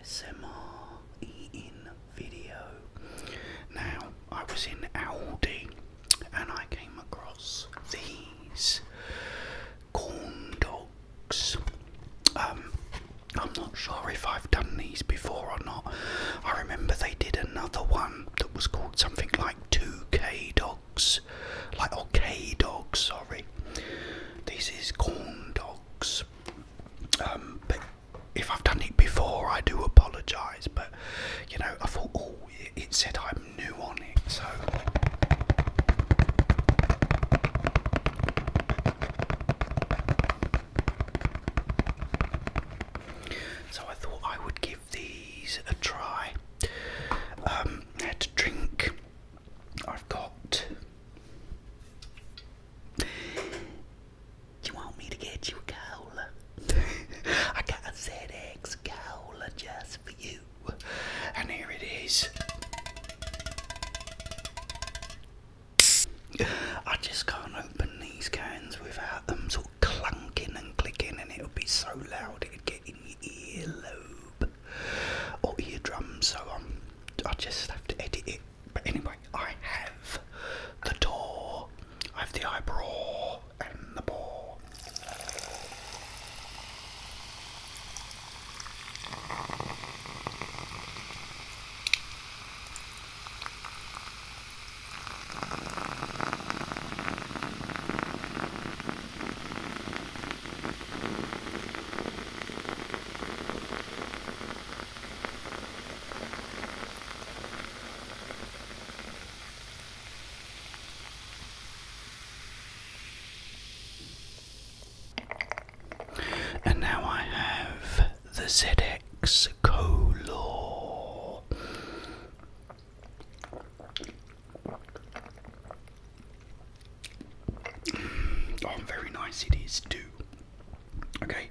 ASMR eating video. Now, I was in Aldi and I came across these corn dogs. I'm not sure if I've done these before or not. I remember they did another one that was called something like 2K dogs, or K dogs, sorry. This is corn dogs. But if I've done it before, I do apologise. But I thought, it said I'm new on it, so. So I thought I would give these a try. I had to drink. I've got. Do you want me to get you a cola? I got a ZX cola just for you. And here it is. I just can't open these cans without them sort of clunking and clicking, and it'll be so loud it'd get in your earlobe or eardrum, so I just have to edit it. But anyway, I have the door, I have the eyebrow and the bore. And now I have the ZX Color. Oh, very nice it is too. Okay,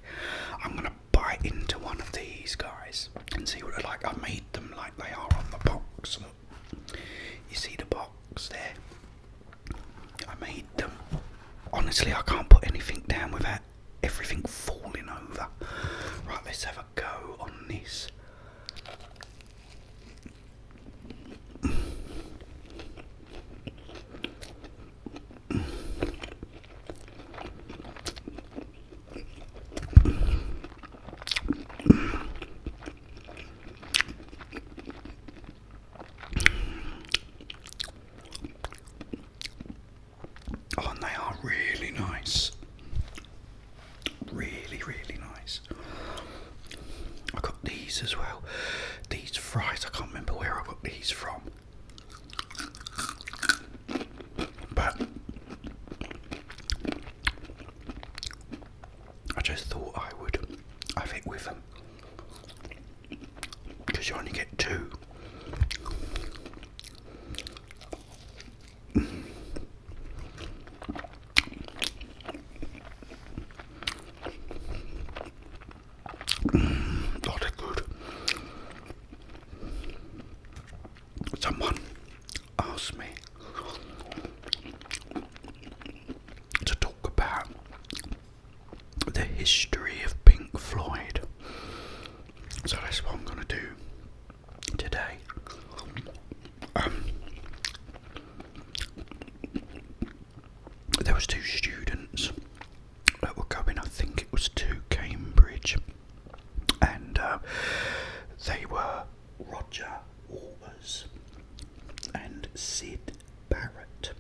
I'm going to bite into one of these guys and see what they're like. I made them like they are on the box. Look. You see the box there? I made them. Honestly, I can't put anything down without everything falling over. Right, let's have a go on this. Oh, and they are really nice. Really, really nice. I got these as well. These fries, I can't remember where I got these from. But I just thought I would have it with them. Because you only get two. Oh, they're good. Someone asked me to talk about the history of Pink Floyd. So that's what I'm going to do today. There was two students that were going, I think it was to Cambridge, and they were Roger Waters and Sid Barrett,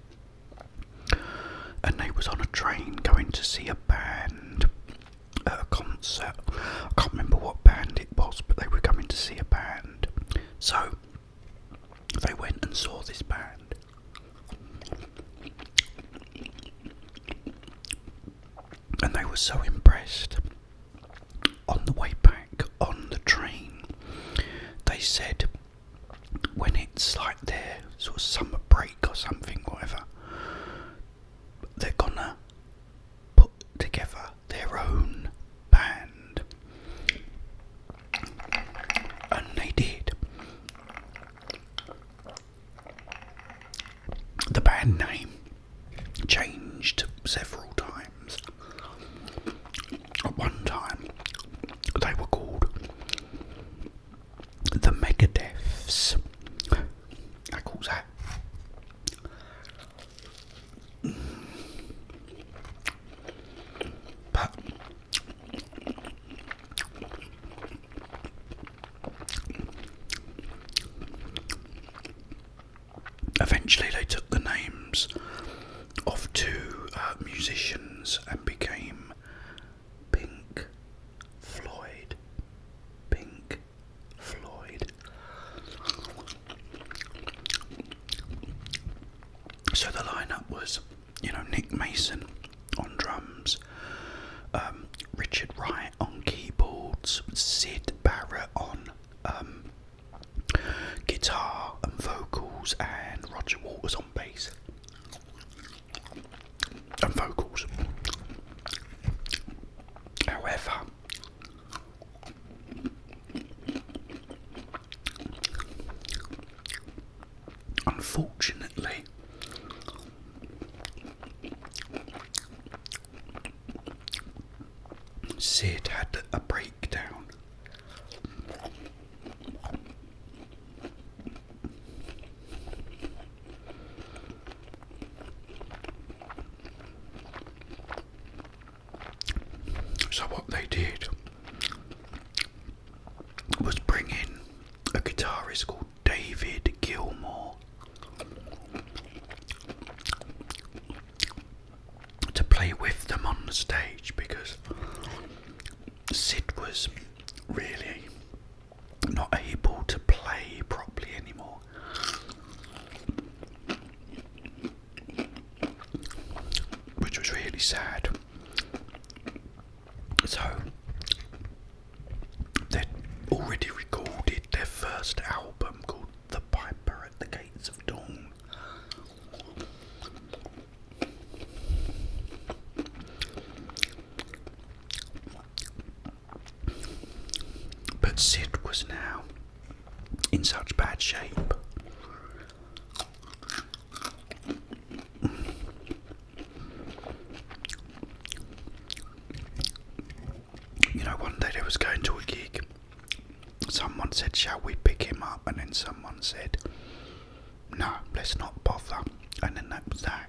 and they was on a train going to see a band at a concert. I can't remember what band it was, but they were coming to see a band, so they went and saw this band. And they were so impressed. On the way back on the train, they said when it's like their sort of summer break or something, whatever, they're gonna put together their own band. And they did. The band name changed several times. drums of two musicians and became Pink Floyd. Pink Floyd. So the lineup was, Nick Mason on drums, Richard Wright on keyboards, Sid Barrett on guitar and vocals, and Roger Waters on bass and vocals. However, unfortunately, Sid had a breakdown. So what they did was bring in a guitarist called David Gilmour to play with them on the stage, because Sid was really not able to play properly anymore. Which was really sad. So, they'd already recorded their first album called The Piper at the Gates of Dawn. But Sid was now in such bad shape. One day they was going to a gig. Someone said, "Shall we pick him up?" And then someone said, "No, let's not bother." And then that was that.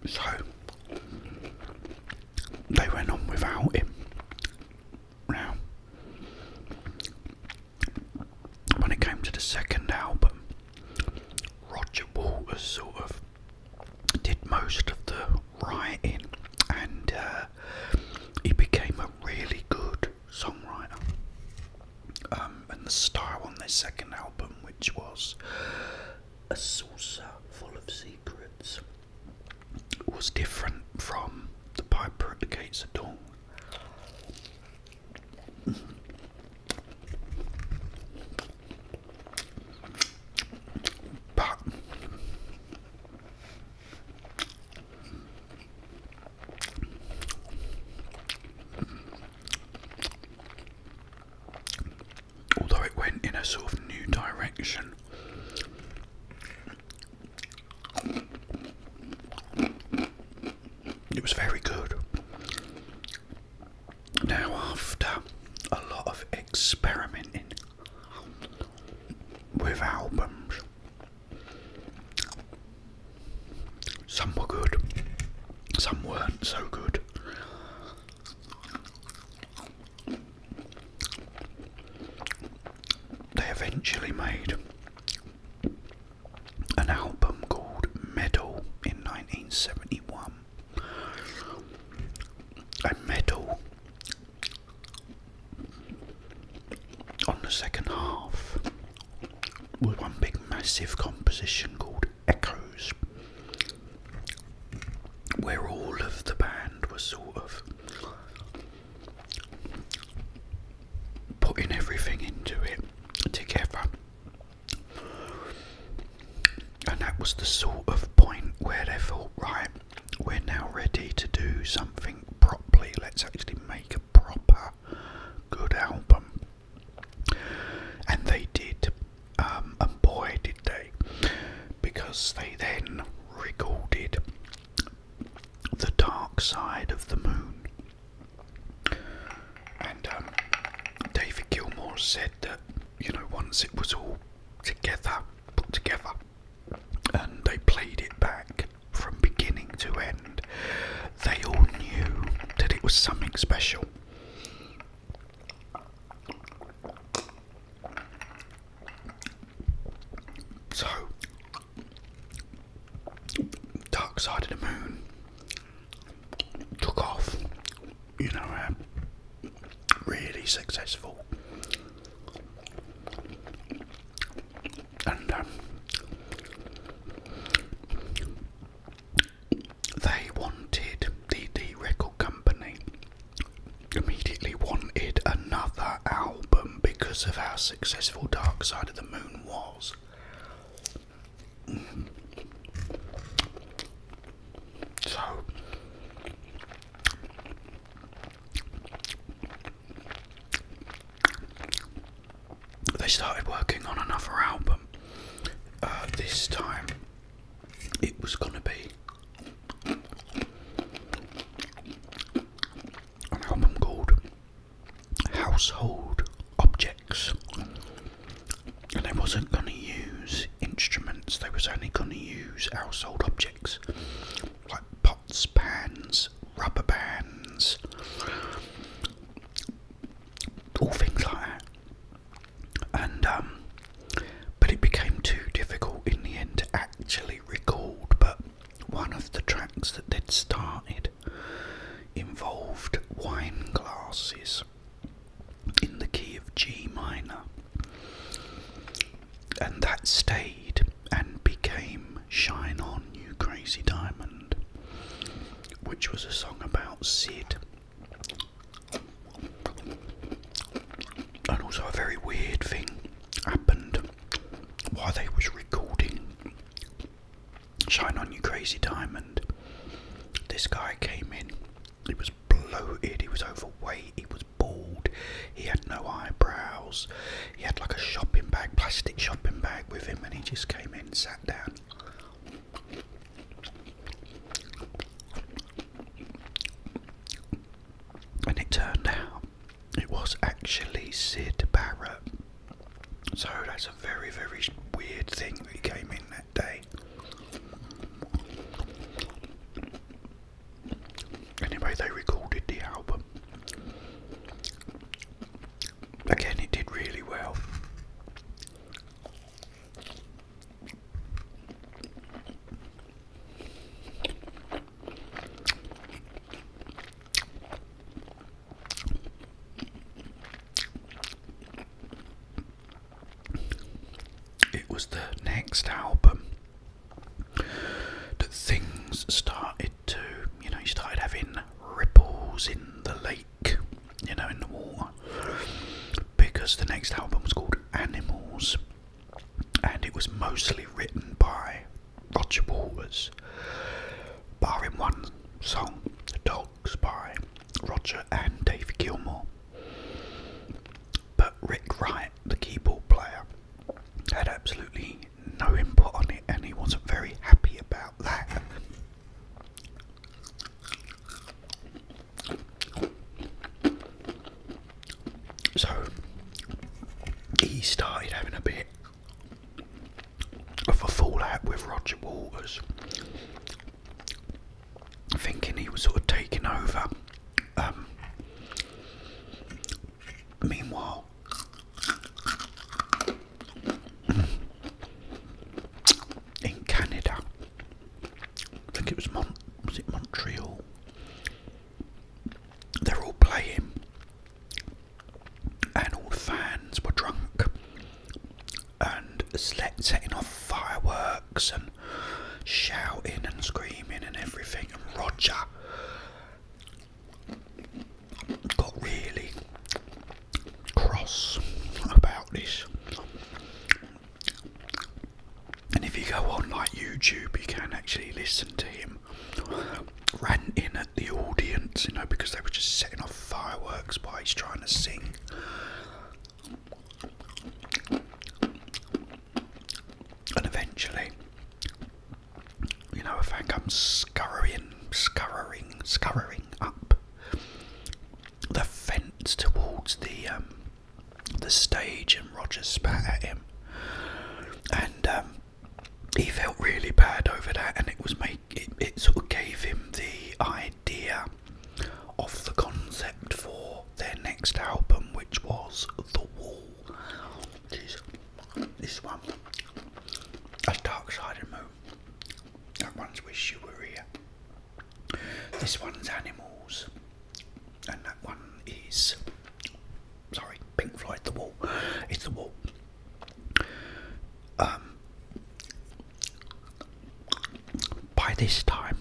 So they went on without him. Now, when it came to the second album, Roger Waters sort of did most of the writing, and he became a really good songwriter. And the style on their second album, which was A Saucer Full of Secrets, was different from The Piper at the Gates of Dawn. But although it went in a sort of new direction, it was very good. Now, after a lot of experimenting with albums, some were good, some weren't so good. They eventually made an album called Medal in 1971. And Medal, on the second half, was one big massive composition called Echoes, where all of the band was sort of putting everything into it together. And that was the sort of point where they thought, right, we're now ready to do something properly. Let's actually make a proper good album. And they did, and boy did they, because they then recorded The Dark Side of the Moon. And David Gilmour said that, once it was all put together, and they played it back from beginning to end, they all knew that it was something special. Dark Side of the Moon took off, really successful. And they wanted, the record company immediately wanted another album because of how successful Dark Side of the Moon was. So they started working on another album. This time it was going to be an album called Household Objects, and they wasn't going to use instruments, they was only going to use household objects like pots, pans, rubber bands, all things like that. And but it became too difficult in the end to actually record. But one of the tracks that they'd started involved wine glasses in the key of G minor, and that stayed and became Shine On You Crazy Diamond, which was a song about Sid. And also a very weird thing happened while they was recording Shine On You Crazy Diamond. This guy came in, he was bloated, he was overweight, he was bald, he had no eyebrows, he had like a shopping bag, plastic shopping bag with him, and he just came in, sat down. And it turned out it was actually Sid Barrett. So that's a very, very weird thing that he came in that day. Anyway, they recorded the album. Again, it did really well. It was the next album that things started to, you started having ripples in the lake, in the water, because the next album was called Animals, and it was mostly written by Roger Waters, barring one song, The Dogs, by Roger and David Gilmour. But Rick Wright, the keyboard player, had absolutely no input on it, and he wasn't very happy about that. So he started having a bit of a fallout with Roger Waters, thinking he was sort of taking over. Meanwhile, in Canada, I think it was Montreal, they're all playing, and all the fans were drunk and setting off fireworks and shouting and screaming and everything, and Roger got really cross about this. And if you go on like YouTube, you can actually listen to him ranting at the audience, because they were just setting off fireworks while he's trying to sing. And eventually, a fan comes scurrying up the fence towards the stage, and Roger spat at him, and he felt really bad over that, and it sort of gave him the idea of the concept for their next album, which was The Wall. This one, A Dark Side of the Moon. That one's Wish You Were Here. This one's Animals, and that one is, sorry, Pink Floyd, The Wall. It's The Wall. By this time,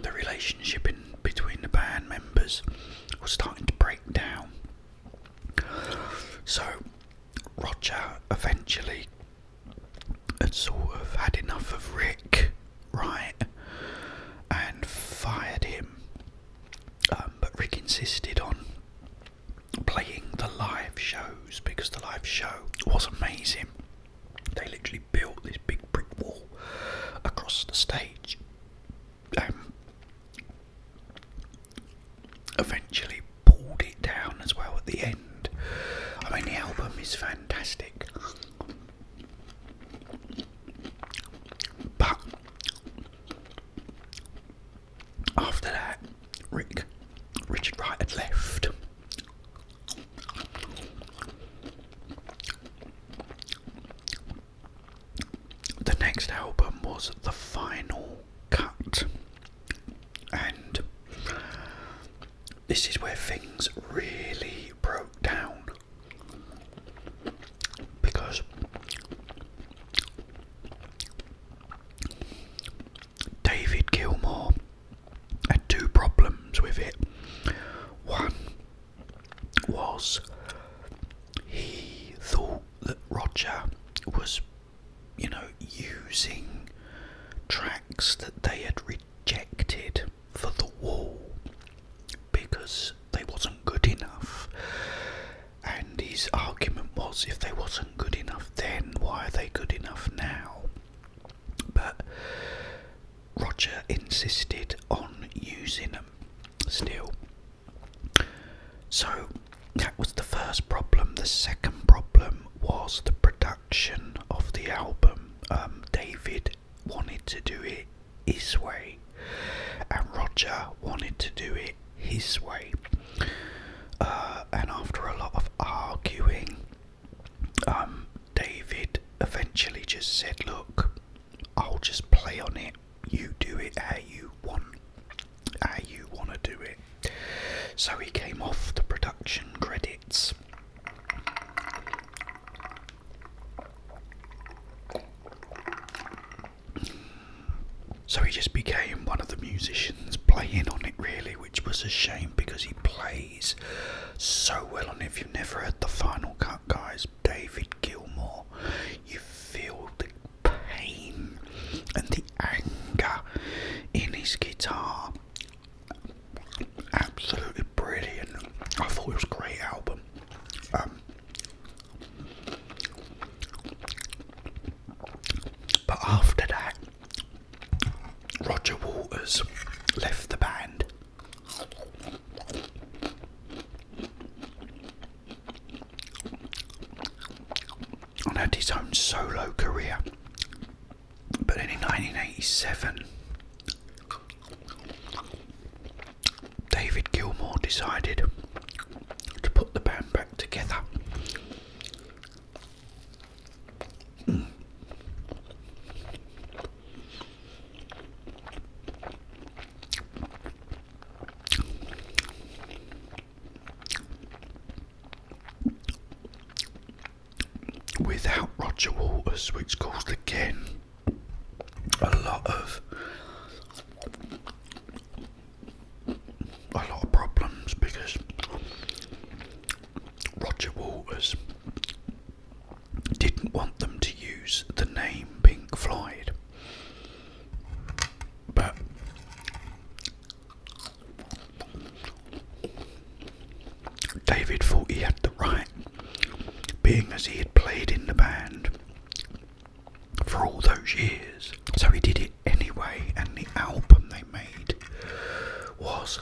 the relationship between the band members was starting to break down. So Roger eventually had sort of had enough of Rick, right, and fired him. But Rick insisted on playing the live shows because the live show was amazing. They literally built this big brick wall across the stage. Eventually pulled it down as well at the end. I mean, the album is fantastic. But after that, Richard Wright had left. The next album was The Final Cut, and this is where things really broke down, because David Gilmour had two problems with it. One was he thought that Roger was, using tracks that they had rejected for The Wall because they wasn't good enough. And his argument was, if they wasn't good enough then, why are they good enough now? But Roger insisted on using them still. So that was the first problem. The second problem was the production of the album. David wanted to do it his way, and Roger wanted to do it his way. And after a lot of arguing, David eventually just said, look, I'll just play on it, you do it how you want to do it. So he came off the production credits. So he just became one of the musicians playing on it, really, which was a shame because he plays so well on it. If you've never heard The Final Cut, guys, David Gilmour, you feel the pain and the anger in his guitar. Absolutely brilliant. I thought it was a great album. But after that, Roger Waters left the band. And had his own solo career. But then in 1987, David Gilmour decided to put the band back together. Without Roger Waters, which caused again a lot of problems, because Roger Waters didn't want them to use the name Pink Floyd, but David thought he had the right, being as he had played in the band for all those years. So he did it anyway, and the album they made was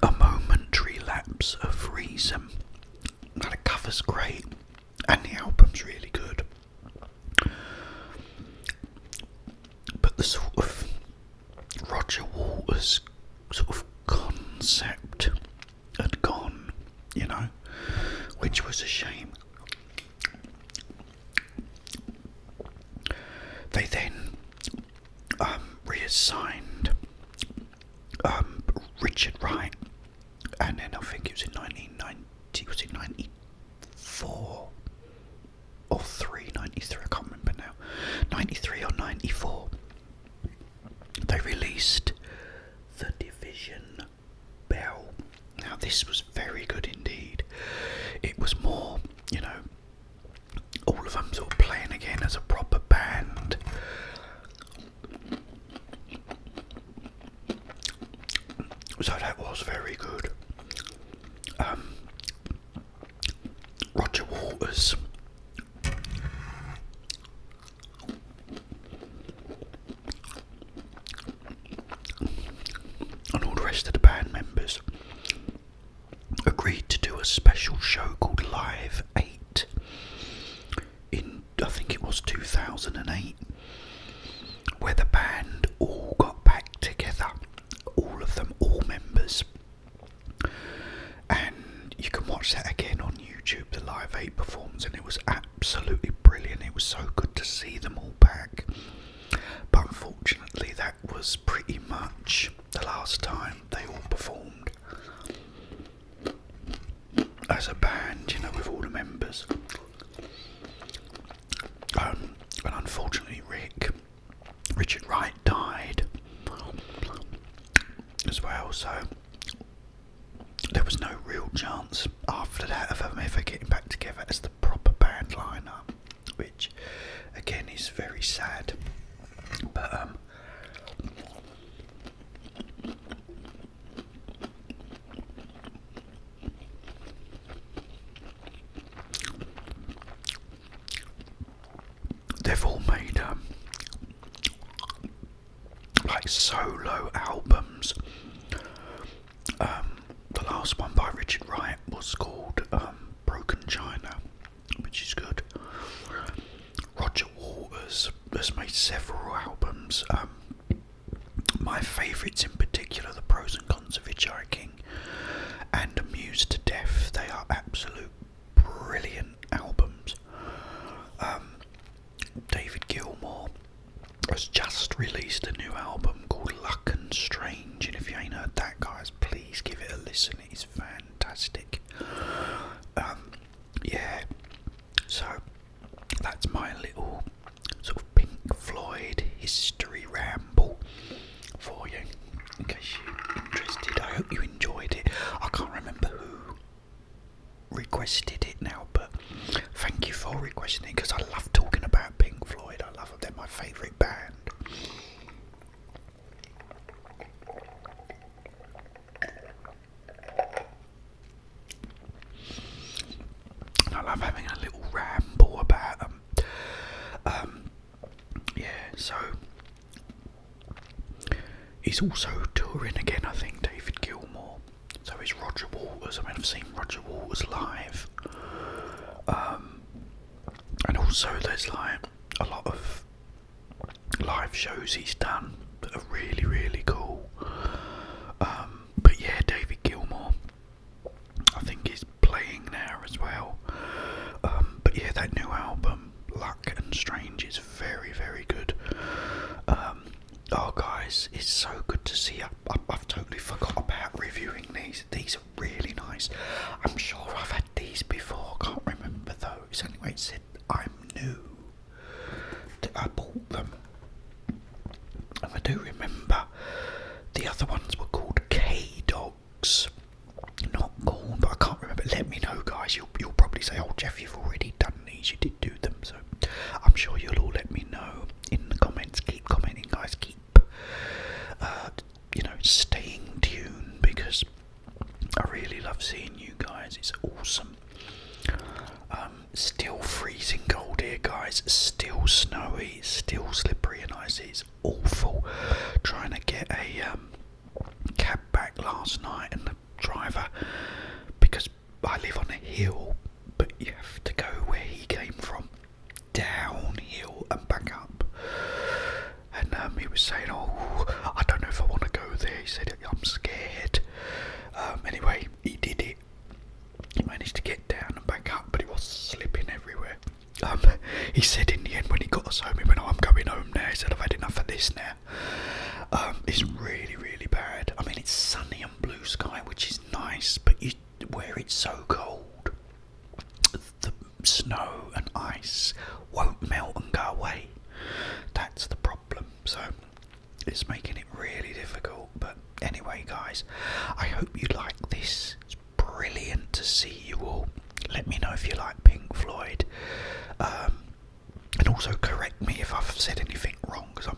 a momentary lapse of reason. Now, the cover's great and the album's really good, but the sort of Roger Waters sort of concept had gone, was a shame. They then reassigned Richard Wright, and then I think it was in 1990, was it 94 or 93, I can't remember now, 93 or 94, they released The Division Bell. Now this was very good indeed. It was more, you know, all of them sort of playing again as a proper band. So that was very good. Roger Waters, and all the rest of the band members agreed to do a special show called Live 8 in, I think it was 2008, where the band all got back together, all of them, all members, and you can watch that again on YouTube, the Live 8 performance, and it was absolutely brilliant. It was so good to see them all back, but unfortunately that was pretty much the last time they all performed as a band, you know, with all the members. And unfortunately Richard Wright died as well, so there was no real chance after that of them ever getting back together as the proper band lineup, which again is very sad. But they've all made like solo albums. The last one by Richard Wright was called Broken China, which is good. Roger Waters has made several albums. My favourites in particular, The Pros and Cons of Hitchhiking and Amused to Death. They are absolute brilliant albums. David Gilmour has just released a new album called Luck and Strange, and if you ain't heard that, guys, please give it a listen. It is fantastic. Yeah, so that's my little sort of Pink Floyd history ramble for you, in case you're interested. I hope you enjoyed it. I can't remember who requested it now, but thank you for requesting it, because I love talking about Pink Floyd. I love them, they're my favourite band. I love having a little ramble about them. Yeah, so he's also touring again, I think, David Gilmour. So is Roger Waters. I mean, I've seen Roger Waters live. And also there's like a lot of live shows he's done that are really, really cool. But yeah, David Gilmour, I think he's playing there as well. But yeah, that new album, Luck and Strange, is very, very good. Oh guys, it's so good to see. I've totally forgot about reviewing these. These are really nice. I'm sure I've had these before, I can't remember those. Anyway, it said I'm new that I bought them. And I do remember the other ones were called K-Dogs. Not corn, but I can't remember. Let me know, guys. You'll probably say, oh Jeff, you've already done these, you did do them, so I'm sure you'll all let me know in the comments. Keep commenting, guys, keep staying tuned, because I really love seeing you guys. It's awesome. Still freezing cold here, guys, still snowy, still slippery and icy. It's awful trying to get a cab back last night, and the driver, because I live on a hill, but you have to go where he came from, downhill and back up, and he was saying, oh, I don't know if I want to go there. He said, I'm scared. Anyway, he did it. He managed to get down and back up, I hope you like this. It's brilliant to see you all. Let me know if you like Pink Floyd. And also correct me if I've said anything wrong, because I'm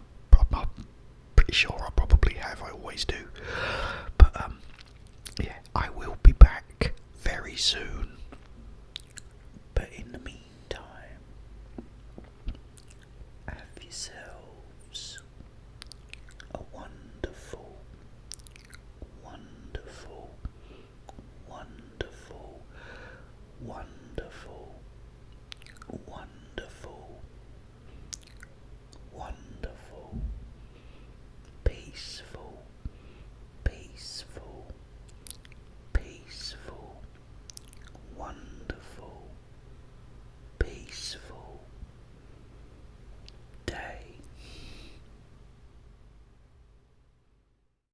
pretty sure I probably have. I always do. But yeah, I will be back very soon. But in the meantime, have yourselves a wonderful, wonderful, wonderful, wonderful